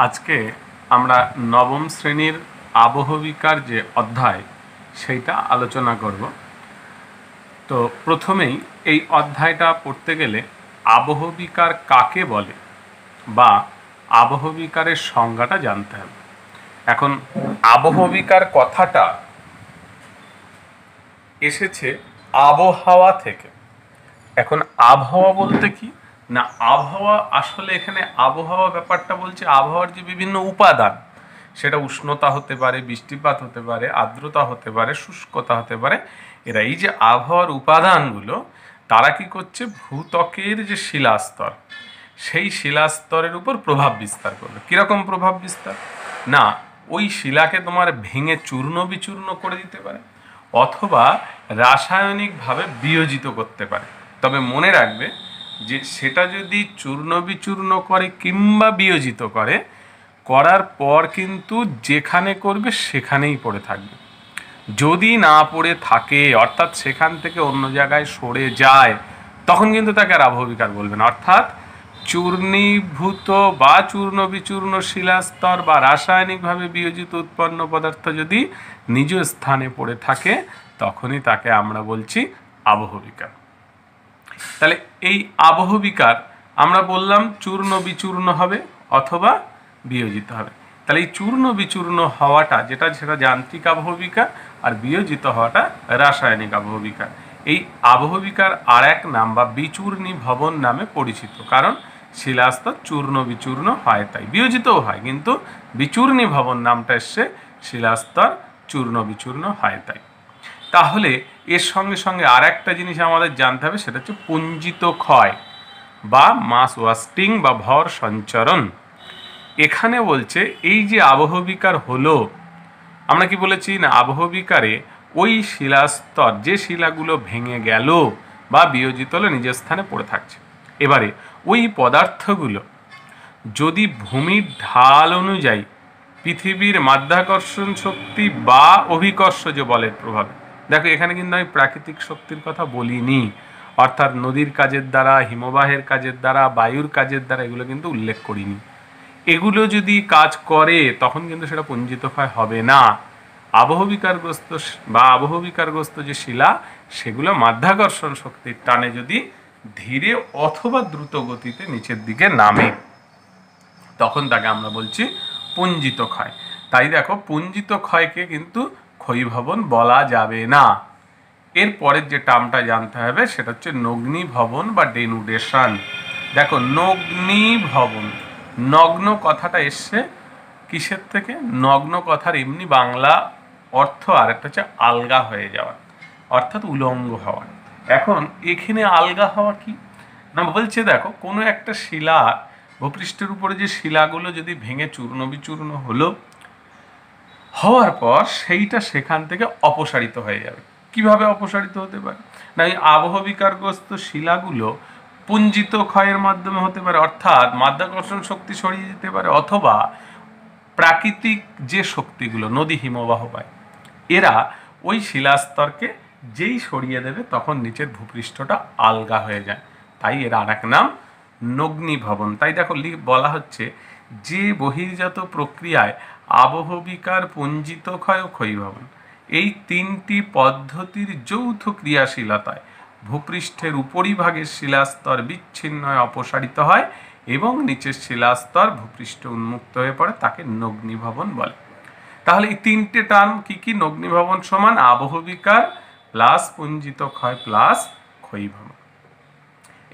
আজকে আমরা নবম শ্রেণীর আবহবিকার যে অধ্যায় সেইটা আলোচনা করব। তো প্রথমেই এই অধ্যায়টা পড়তে গেলে আবহবিকার কাকে বলে বা আবহবিকারের সংজ্ঞাটা জানতে হবে। এখন আবহবিকার কথাটা এসেছে আবহাওয়া থেকে। এখন আবহাওয়া বলতে কি না, আবহাওয়া আসলে এখানে আবহাওয়া ব্যাপারটা বলছে আবহাওয়ার যে বিভিন্ন উপাদান, সেটা উষ্ণতা হতে পারে, বৃষ্টিপাত হতে পারে, আর্দ্রতা হতে পারে, শুষ্কতা হতে পারে। এরা এই যে আবহাওয়ার উপাদানগুলো, তারা কি করছে ভূত্বকের যে শিলাস্তর, সেই শিলাস্তরের উপর প্রভাব বিস্তার করবে। কীরকম প্রভাব বিস্তার না, ওই শিলাকে তোমার ভেঙে চূর্ণ বিচূর্ণ করে দিতে পারে অথবা রাসায়নিকভাবে বিয়োজিত করতে পারে। তবে মনে রাখবে যে সেটা যদি চূর্ণ বিচূর্ণ করে কিংবা বিয়োজিত করে, করার পর কিন্তু যেখানে করবে সেখানেই পড়ে থাকবে। যদি না পড়ে থাকে অর্থাৎ সেখান থেকে অন্য জায়গায় সরে যায়, তখন কিন্তু তাকে আর আবহবিকার বলবে না। অর্থাৎ চূর্ণীভূত বা চূর্ণ বিচূর্ণ শিলাস্তর বা রাসায়নিকভাবে বিয়োজিত উৎপন্ন পদার্থ যদি নিজ স্থানে পড়ে থাকে, তখনই তাকে আমরা বলছি আবহবিকার। তাহলে এই আবহবিকার আমরা বললাম চূর্ণ বিচূর্ণ হবে অথবা বিয়োজিত হবে। তাহলে এই চূর্ণ বিচূর্ণ হওয়াটা যেটা সেটা যান্ত্রিক আবহবিকার, আর বিয়োজিত হওয়াটা রাসায়নিক আবহবিকার। এই আবহবিকার আর এক নাম বা বিচূর্ণী ভবন নামে পরিচিত, কারণ শিলাস্তর চূর্ণ বিচূর্ণ হয় তাই, বিয়োজিতও হয়, কিন্তু বিচূর্ণী ভবন নামটা এসছে শিলাস্তর চূর্ণ বিচূর্ণ হয় তাই। তাহলে এর সঙ্গে সঙ্গে আর একটা জিনিস আমাদের জানতে হবে, সেটা হচ্ছে পুঞ্জিত ক্ষয় বা মাস ওয়াস্টিং বা ভর সঞ্চরণ। এখানে বলছে এই যে আবহবিকার হলো, আমরা কি বলেছি না, আবহবিকারে ওই শিলাস্তর যে শিলাগুলো ভেঙে গেল বা বিয়োজিত হলে নিজের স্থানে পড়ে থাকছে। এবারে ওই পদার্থগুলো যদি ভূমির ঢাল অনুযায়ী পৃথিবীর মাধ্যাকর্ষণ শক্তি বা অভিকর্ষজ বলের প্রভাবে, দেখো এখানে কিন্তু আমি প্রাকৃতিক শক্তির কথা বলিনি, অর্থাৎ নদীর কাজের দ্বারা, হিমবাহের কাজের দ্বারা, বায়ুর কাজের দ্বারা এগুলো কিন্তু উল্লেখ করিনি। এগুলো যদি কাজ করে তখন কিন্তু সেটা পুঞ্জিত ক্ষয় হবে না। আবহবিকারগ্রস্ত বা আবহবিকারগ্রস্ত যে শিলা, সেগুলো মাধ্যাকর্ষণ শক্তির টানে যদি ধীরে অথবা দ্রুত গতিতে নিচের দিকে নামে, তখন তাকে আমরা বলছি পুঞ্জিত ক্ষয়। তাই দেখো পুঞ্জিত ক্ষয়কে কিন্তু ক্ষয়ীভবন বলা যাবে না। এর পরের যে টার্মটা জানতে হবে সেটা হচ্ছে নগ্নীভবন বা ডেনুডেশন। দেখো নগ্নীভবন, নগ্ন কথাটা এসছে কিসের থেকে? নগ্ন কথার এমনি বাংলা অর্থ আর একটা হচ্ছে আলগা হয়ে যাওয়া, অর্থাৎ উলঙ্গ হওয়া। এখন এখানে আলগা হওয়া কি না, বলছে দেখো কোনো একটা শিলা, ভূপৃষ্ঠের উপরে যে শিলাগুলো যদি ভেঙে চূর্ণ বিচূর্ণ হওয়ার পর সেইটা সেখান থেকে অপসারিত হয়ে যাবে। কিভাবে অপসারিত হতে পারে না, এই আবহবিকারগ্রস্ত শিলাগুলো পুঞ্জিত ক্ষয়ের মাধ্যমে হতে পারে, অর্থাৎ মাধ্যাকর্ষণ শক্তি সরিয়ে যেতে পারে, অথবা প্রাকৃতিক যে শক্তিগুলো নদী হিমবাহ পায়, এরা ওই শিলাস্তরকে যেই সরিয়ে দেবে তখন নিচের ভূপৃষ্ঠটা আলগা হয়ে যায়। তাই এর আর এক নাম নগ্নীভবন। তাই দেখো বলা হচ্ছে যে বহির্জাত প্রক্রিয়ায় আবহবিকার পুঞ্জিত ক্ষয় ও ক্ষয়ীভবন, এই তিনটি পদ্ধতির যৌথ ক্রিয়াশীলতায় ভূপৃষ্ঠের উপরিভাগের শিলাস্তর বিচ্ছিন্ন হয়ে অপসারিত হয় এবং নিচের শিলাস্তর ভূপৃষ্ঠে উন্মুক্ত হয়ে পড়ে, তাকে নগ্নীভবন বলে। তাহলে এই তিনটে টার্ম কি কি? নগ্নীভবন সমান আবহবিকার প্লাস পুঞ্জিত ক্ষয় প্লাস ক্ষয়ীভবন।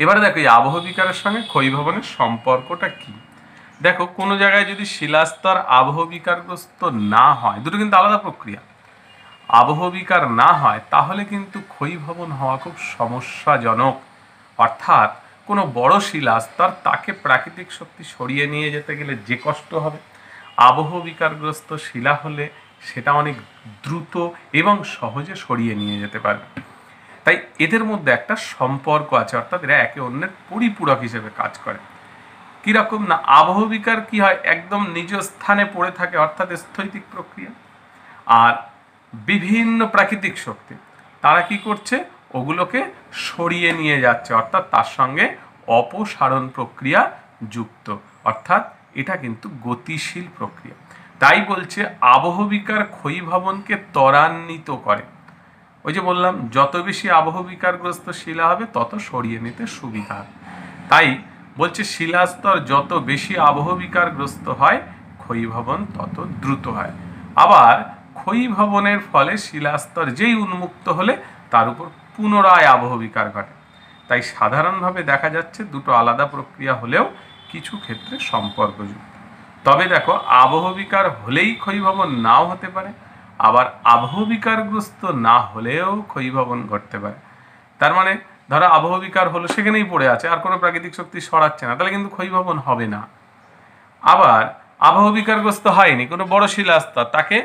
এবারে দেখো এই আবহবিকারের সঙ্গে ক্ষয়ীভবনের সম্পর্কটা কি। দেখো কোনো জায়গায় যদি শিলাস্তর আবহবিকারগ্রস্ত না হয়, দুটো কিন্তু আলাদা প্রক্রিয়া, আবহবিকার না হয় তাহলে কিন্তু ক্ষয়ীভবন হওয়া খুব সমস্যাজনক। অর্থাৎ কোনো বড় শিলাস্তর, তাকে প্রাকৃতিক শক্তি সরিয়ে নিয়ে যেতে গেলে যে কষ্ট হবে, আবহবিকারগ্রস্ত শিলা হলে সেটা অনেক দ্রুত এবং সহজে সরিয়ে নিয়ে যেতে পারবে। তাই এদের মধ্যে একটা সম্পর্ক আছে, অর্থাৎ এরা একে অন্যের পরিপূরক হিসেবে কাজ করে। কিরকম না, আবহবিকার কি হয়, একদম নিজ স্থানে পড়ে থাকে, অর্থাৎ স্থৈতিক প্রক্রিয়া। আর বিভিন্ন প্রাকৃতিক শক্তি তারা কি করছে, ওগুলোকে সরিয়ে নিয়ে যাচ্ছে, অর্থাৎ তার সঙ্গে অপসারণ প্রক্রিয়া যুক্ত, অর্থাৎ এটা কিন্তু গতিশীল প্রক্রিয়া। তাই বলছে আবহবিকার ক্ষয়ীভবনকে ত্বরান্বিত করে। ওই যে বললাম যত বেশি আবহবিকারগ্রস্ত শিলা হবে তত সরিয়ে নিতে সুবিধা হবে। তাই বলছে শিলাস্তর যত বেশি আবহবিকারগ্রস্ত হয় ক্ষয়ীভবন তত দ্রুত হয়। আবার ক্ষয়ীভবনের ফলে শিলাস্তর যেই উন্মুক্ত হলে তার উপর পুনরায় আবহবিকার ঘটে। তাই সাধারণভাবে দেখা যাচ্ছে দুটো আলাদা প্রক্রিয়া হলেও কিছু ক্ষেত্রে সম্পর্কযুক্ত। তবে দেখো আবহবিকার হলেই ক্ষয়ীভবন নাও হতে পারে, আবার আবহবিকারগ্রস্ত না হলেও ক্ষয়ীভবন ঘটতে পারে। তার মানে ধরো আবহবিকার হলো সেখানেই পড়ে আছে, আর কোনো প্রাকৃতিক শক্তি সরাচ্ছে না, তাহলে কিন্তু ক্ষয়ীভবন হবে না। আবার আবহবিকারগ্রস্ত হয়নি, কোনো বড় শিলাস্তর, তাকে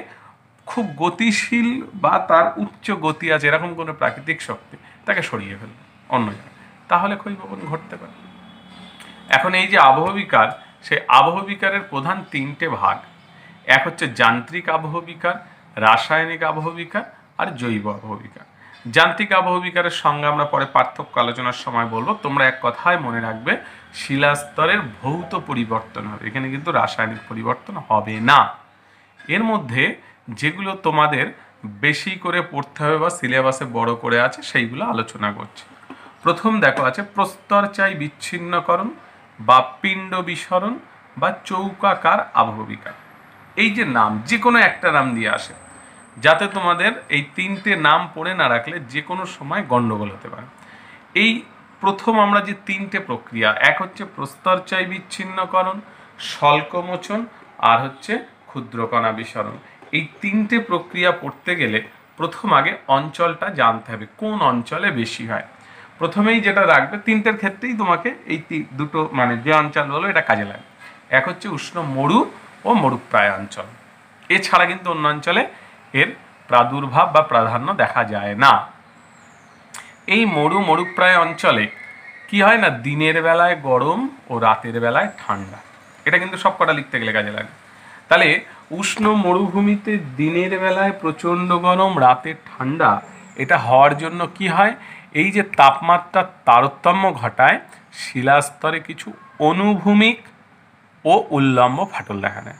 খুব গতিশীল বা তার উচ্চ গতি আছে এরকম কোনো প্রাকৃতিক শক্তি তাকে সরিয়ে ফেলবে অন্য জায়গায়, তাহলে ক্ষয়ীভবন ঘটতে পারে। এখন এই যে আবহবিকার, সেই আবহবিকারের প্রধান তিনটে ভাগ। এক হচ্ছে যান্ত্রিক আবহবিকার, রাসায়নিক আবহবিকার আর জৈব আবহবিকার। যান্ত্রিক আবহবিকারের সঙ্গে আমরা পরে পার্থক্য আলোচনার সময় বলবো। তোমরা এক কথায় মনে রাখবে, শিলাস্তরের ভৌত পরিবর্তন হবে, এখানে কিন্তু রাসায়নিক পরিবর্তন হবে না। এর মধ্যে যেগুলো তোমাদের বেশি করে পড়তে হবে বা সিলেবাসে বড় করে আছে সেইগুলো আলোচনা করছি। প্রথম দেখো আছে প্রস্তরচায়ী বিচ্ছিন্নকরণ বা পিণ্ড বিসরণ বা চৌকাকার আবহবিকার। এই যে নাম, যে কোনো একটা নাম দিয়ে আসে, যাতে তোমাদের এই তিনটে নাম পড়ে না রাখলে যে কোনো সময় গন্ডগোল হতে পারে। এই প্রথম আমরা যে তিনটে প্রক্রিয়া, এক হচ্ছে প্রস্তরচায়ী বিচ্ছিন্নকরণ, স্বল্পমোচন আর হচ্ছে ক্ষুদ্রকণা বিসরণ। এই তিনটে প্রক্রিয়া পড়তে গেলে প্রথম আগে অঞ্চলটা জানতে হবে, কোন অঞ্চলে বেশি হয়। প্রথমেই যেটা রাখবে, তিনটের ক্ষেত্রেই তোমাকে এই দুটো মানে যে অঞ্চল হলো এটা কাজে লাগে। এক হচ্ছে উষ্ণ মরু ও মরুপ্রায় অঞ্চল, এছাড়া কিন্তু অন্য অঞ্চলে এর প্রাদুর্ভাব বা প্রাধান্য দেখা যায় না। এই মরুপ্রায় অঞ্চলে কি হয় না, দিনের বেলায় গরম ও রাতের বেলায় ঠান্ডা। এটা কিন্তু সব কটা লিখতে গেলে কাজে লাগে। তাহলে উষ্ণ মরুভূমিতে দিনের বেলায় প্রচণ্ড গরম, রাতে ঠান্ডা, এটা হওয়ার জন্য কি হয়, এই যে তাপমাত্রার তারতম্য ঘটায় শিলাস্তরে কিছু অনুভূমিক ও উল্লম্ব ফাটল দেখা দেয়।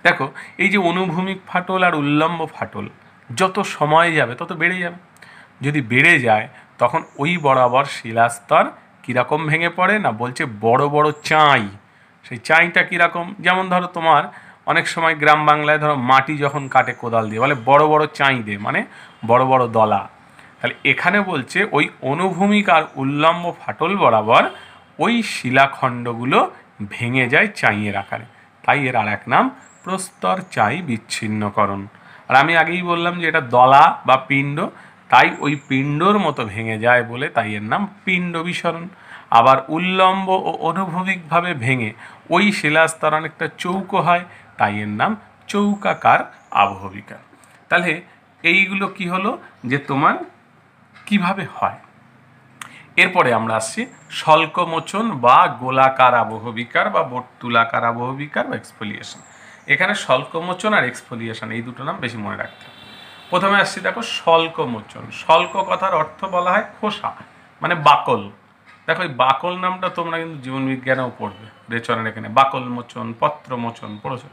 দেখো এই যে অনুভূমিক ফাটল আর উল্লম্ব ফাটল যত সময় যাবে তত বেড়ে যাবে। যদি বেড়ে যায় তখন ওই বরাবর শিলাস্তর কীরকম ভেঙে পড়ে না, বলছে বড় বড় চাঁই। সেই চাঁইটা কীরকম, যেমন ধরো তোমার অনেক সময় গ্রাম বাংলায় ধরো মাটি যখন কাটে কোদাল দিয়ে, বলে বড় বড় চাঁই দে, মানে বড় বড় দলা। তাহলে এখানে বলছে ওই অনুভূমিক আর উল্লম্ব ফাটল বরাবর ওই শিলাখণ্ডগুলো ভেঙে যায় চাঁইয়ের আকারে, তাই এর আর এক নাম প্রস্তরচায়ী বিচ্ছিন্নকরণ। আর আমি আগেই বললাম যে এটা দলা বা পিণ্ড, তাই ওই পিণ্ডর মতো ভেঙে যায় বলে তাই এর নাম পিণ্ড বিসরণ। আবার উল্লম্ব ও অনুভূমিকভাবে ভেঙে ওই শিলাস্তর অনেকটা চৌকো হয়, তাই এর নাম চৌকাকার আবহবিকার। তাহলে এইগুলো কি হলো যে তোমার কিভাবে হয়। এরপরে আমরা আসছি স্বল্পমোচন বা গোলাকার আবহবিকার বা বর্তুলাকার আবহবিকার বা এক্সফোলিয়েশন। এখানে স্বল্পমোচন আর এক্সফোলিয়েশন এই দুটো নাম বেশি মনে রাখতে হবে। প্রথমে আসছি দেখো স্বল্পমোচন। স্বল্প কথার অর্থ বলা হয় খোসা, মানে বাকল। দেখো এই বাকল নামটা তোমরা কিন্তু জীবনবিজ্ঞানেও পড়বে, রেচনের এখানে বাকল মোচন, পত্র মোচন পড়েছ।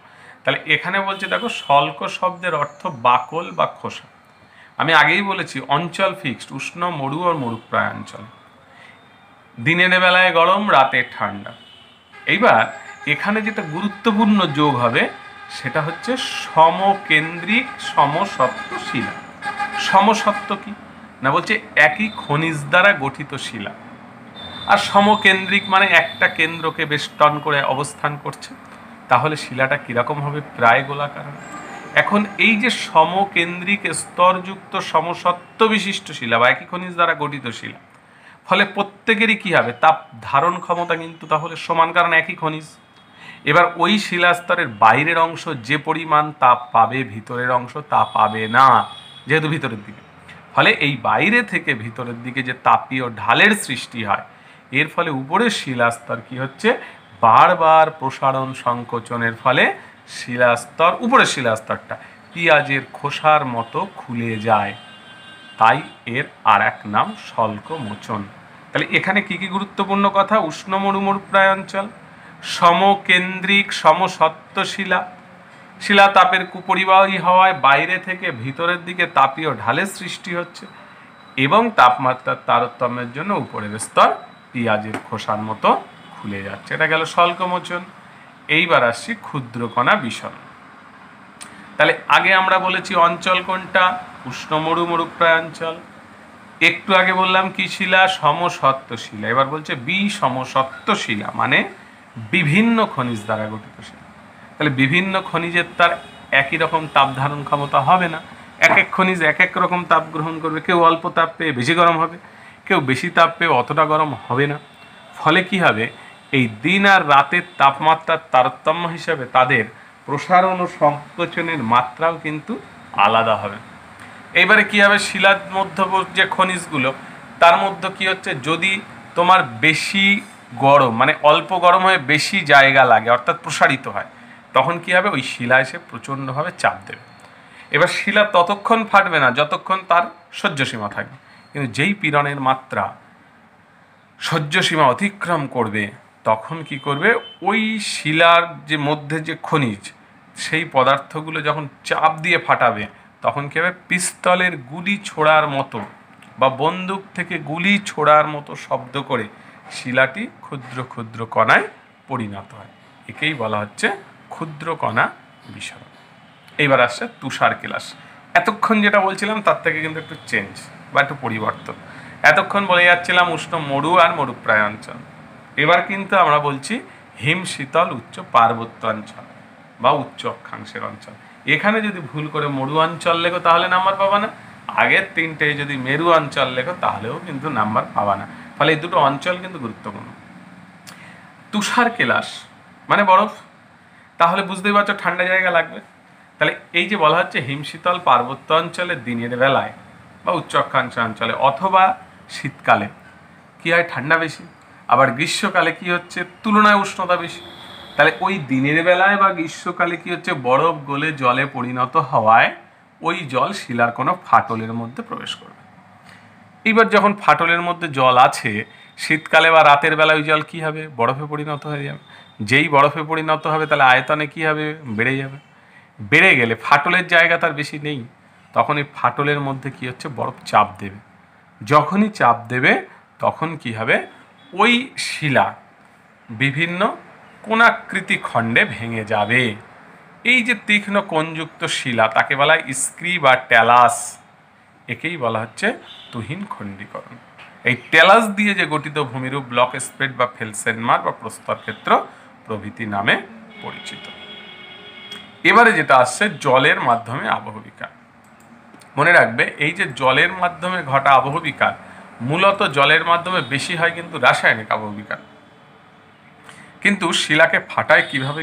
তাহলে এখানে বলছে দেখো স্বল্প শব্দের অর্থ বাকল বা খোসা। আমি আগেই বলেছি অঞ্চল ফিক্সড, উষ্ণ মরু আর মরুপ্রায় অঞ্চল, দিনের বেলায় গরম, রাতে ঠান্ডা। এইবার এখানে যেটা গুরুত্বপূর্ণ যোগ হবে সেটা হচ্ছে সমকেন্দ্রিক সমসত্ব শিলা। সমসত্ব কি না, বলছে একই খনিজ দ্বারা গঠিত শিলা। আর সমকেন্দ্রিক মানে একটা কেন্দ্রকে বেষ্টন করে অবস্থান করছে, তাহলে শিলাটা কীরকম হবে, প্রায় গোলাকার। এখন এই যে সমকেন্দ্রিক স্তরযুক্ত সমসত্ব বিশিষ্ট শিলা বা একই খনিজ দ্বারা গঠিত শিলা, ফলে প্রত্যেকেরই কী হবে, তাপ ধারণ ক্ষমতা কিন্তু তাহলে সমান, কারণ একই খনিজ। এবার ওই শিলাস্তরের বাইরের অংশ যে পরিমাণ তাপ পাবে, ভিতরের অংশ তা পাবে না, যেহেতু ভিতরের দিকে। ফলে এই বাইরে থেকে ভিতরের দিকে যে তাপীয় ঢালের সৃষ্টি হয়, এর ফলে উপরের শিলাস্তর কি হচ্ছে, বারবার প্রসারণ সংকোচনের ফলে শিলাস্তর, উপরের শিলাস্তরটা পেঁয়াজের খোসার মতো খুলে যায়, তাই এর আর এক নাম স্বল্পমোচন। তাহলে এখানে কি কি গুরুত্বপূর্ণ কথা, উষ্ণ মরুপ্রায় অঞ্চল, সমকেন্দ্রিক সমসত্ব শিলা, শিলা তাপের কুপরিবাহী হওয়ায় বাইরে থেকে ভিতরের দিকে তাপীয় ঢালের সৃষ্টি হচ্ছে এবং তাপমাত্রার তারতম্যের জন্য উপরের স্তর পেঁয়াজের খোসার মতো খুলে যাচ্ছে। এটা গেল স্বল্পমোচন। এইবার আসছি ক্ষুদ্রকণা বিসরণ। তাহলে আগে আমরা বলেছি অঞ্চল কোনটা? উষ্ণ মরুপ্রায় অঞ্চল। একটু আগে বললাম কি শিলা? সমসত্ব শিলা। এবার বলছে বিষমসত্ব শিলা, মানে বিভিন্ন খনিজ দ্বারা গঠিত শিলা। তাহলে বিভিন্ন খনিজের তার একই রকম তাপ ধারণ ক্ষমতা হবে না। এক এক খনিজ এক এক রকম তাপ গ্রহণ করবে। কেউ অল্প তাপ পেয়ে বেশি গরম হবে, কেউ বেশি তাপ পেয়ে অতটা গরম হবে না। ফলে কি হবে? এই দিন আর রাতের তাপমাত্রার তারতম্য হিসাবে তাদের প্রসারণ ও সংকোচনের মাত্রাও কিন্তু আলাদা হবে। এইবারে কি হবে? শিলার মধ্যে যে খনিজগুলো, তার মধ্যে কি হচ্ছে, যদি তোমার বেশি গরম, মানে অল্প গরম হয়ে বেশি জায়গা লাগে, অর্থাৎ প্রসারিত হয়, তখন কি হবে? ওই শিলা এসে প্রচণ্ডভাবে চাপ দেবে। এবার শিলা ততক্ষণ ফাটবে না যতক্ষণ তার সহ্যসীমা থাকবে, কিন্তু যেই পীড়নের মাত্রা সহ্যসীমা অতিক্রম করবে, তখন কি করবে? ওই শিলার যে মধ্যে যে খনিজ, সেই পদার্থগুলো যখন চাপ দিয়ে ফাটাবে, তখন কি হবে? পিস্তলের গুলি ছোড়ার মতো বা বন্দুক থেকে গুলি ছোড়ার মতো শব্দ করে শিলাটি ক্ষুদ্র ক্ষুদ্র কণায় পরিণত হয়। একেই বলা হচ্ছে ক্ষুদ্র কণা বিসরণ। এইবার আসছে তুষার কেলাস। এতক্ষণ যেটা বলছিলাম তার থেকে কিন্তু একটু চেঞ্জ বা একটু পরিবর্তন। এতক্ষণ বলে যাচ্ছিলাম উষ্ণ মরু আর মরুপ্রায় অঞ্চল। এবার কিন্তু আমরা বলছি হিম শীতল উচ্চ পার্বত্য অঞ্চল বা উচ্চ অক্ষাংশের অঞ্চল। এখানে যদি ভুল করে মরু অঞ্চল লেখো তাহলে নাম্বার পাবা না, আগের তিনটে যদি মেরু অঞ্চল লেখো তাহলেও কিন্তু নাম্বার পাবা না। ফলে এই দুটো অঞ্চল কিন্তু গুরুত্বপূর্ণ। তুষার কেলাস মানে বরফ, তাহলে বুঝতেই পারছো ঠান্ডা জায়গা লাগবে। তাহলে এই যে বলা হচ্ছে হিমশীতল পার্বত্য অঞ্চলে দিনের বেলায় বা উচ্চ অক্ষাংশ অঞ্চলে অথবা শীতকালে কি হয়? ঠান্ডা বেশি। আবার গ্রীষ্মকালে কি হচ্ছে? তুলনায় উষ্ণতা বেশি। তাহলে ওই দিনের বেলায় বা গ্রীষ্মকালে কি হচ্ছে? বরফ গলে জলে পরিণত হওয়ায় ওই জল শিলার কোনো ফাটলের মধ্যে প্রবেশ করবে। এইবার যখন ফাটলের মধ্যে জল আছে, শীতকালে বা রাতের বেলায় ওই জল কী হবে? বরফে পরিণত হয়ে যাবে। যেই বরফে পরিণত হবে তাহলে আয়তনে কী হবে? বেড়ে যাবে। বেড়ে গেলে ফাটলের জায়গা তার বেশি নেই, তখন এই ফাটলের মধ্যে কি হচ্ছে? বরফ চাপ দেবে। যখনই চাপ দেবে তখন কি হবে? ওই শিলা বিভিন্ন কোণাকৃতি খণ্ডে ভেঙে যাবে। এই যে তীক্ষ্ণ কোণযুক্ত শিলা তাকে বলা হয় স্ক্রি বা ট্যালাস। একেই বলা হচ্ছে তুহিন খণ্ডীকরণ। এই ট্যালাস দিয়ে যে গঠিত ভূমিরূপ ব্লক স্পেট বা ফেলসেনমার বা প্রস্তর ক্ষেত্র প্রভৃতি নামে পরিচিত। এবারে যেটা আসছে জলের মাধ্যমে আবহবিকার। মনে রাখবে এই যে জলের মাধ্যমে ঘটা আবহবিকার, মূলত জলের মাধ্যমে বেশি হয় কিন্তু রাসায়নিক আবহবিকার। কিন্তু শিলাকে ফাটায় কিভাবে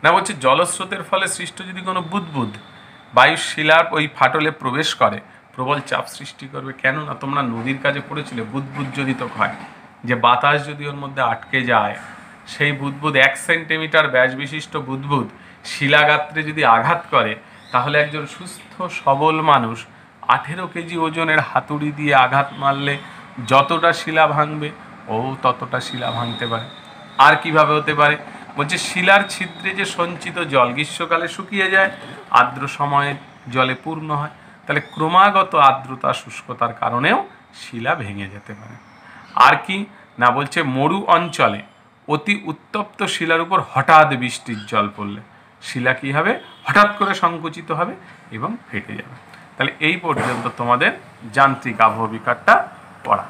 না, বলছে জলস্রোতের ফলে সৃষ্ট যদি কোনো বুদবুদ বায়ু শিলার ওই ফাটলে প্রবেশ করে, প্রবল চাপ সৃষ্টি করবে। কেননা তোমরা নদীর কাজে পড়েছিলে বুদবুদ জনিত হয়, যে বাতাস যদি ওর মধ্যে আটকে যায়, সেই বুদবুদ 1 সেন্টিমিটার ব্যাস বিশিষ্ট বুদবুদ শিলাগাত্রে যদি আঘাত করে, তাহলে একজন সুস্থ সবল মানুষ 18 কেজি ওজনের হাতুড়ি দিয়ে আঘাত মারলে যতটা শিলা ভাঙবে ও ততটা শিলা ভাঙতে পারে। আর কিভাবে হতে পারে? বলছে শিলার ছিদ্রে যে সঞ্চিত জল গ্রীষ্মকালে শুকিয়ে যায়, আর্দ্র সময়ে জলে পূর্ণ হয়। তাহলে ক্রমাগত আর্দ্রতা শুষ্কতার কারণেও শিলা ভেঙে যেতে পারে। আর কি না, বলছে মরু অঞ্চলে অতি উত্তপ্ত শিলার উপর হঠাৎ বৃষ্টির জল পড়লে শিলা কী হবে? হঠাৎ করে সংকুচিত হবে এবং ফেটে যাবে। তাহলে এই পর্যন্ত তোমাদের যান্ত্রিক আবহবিকারটা পড়া।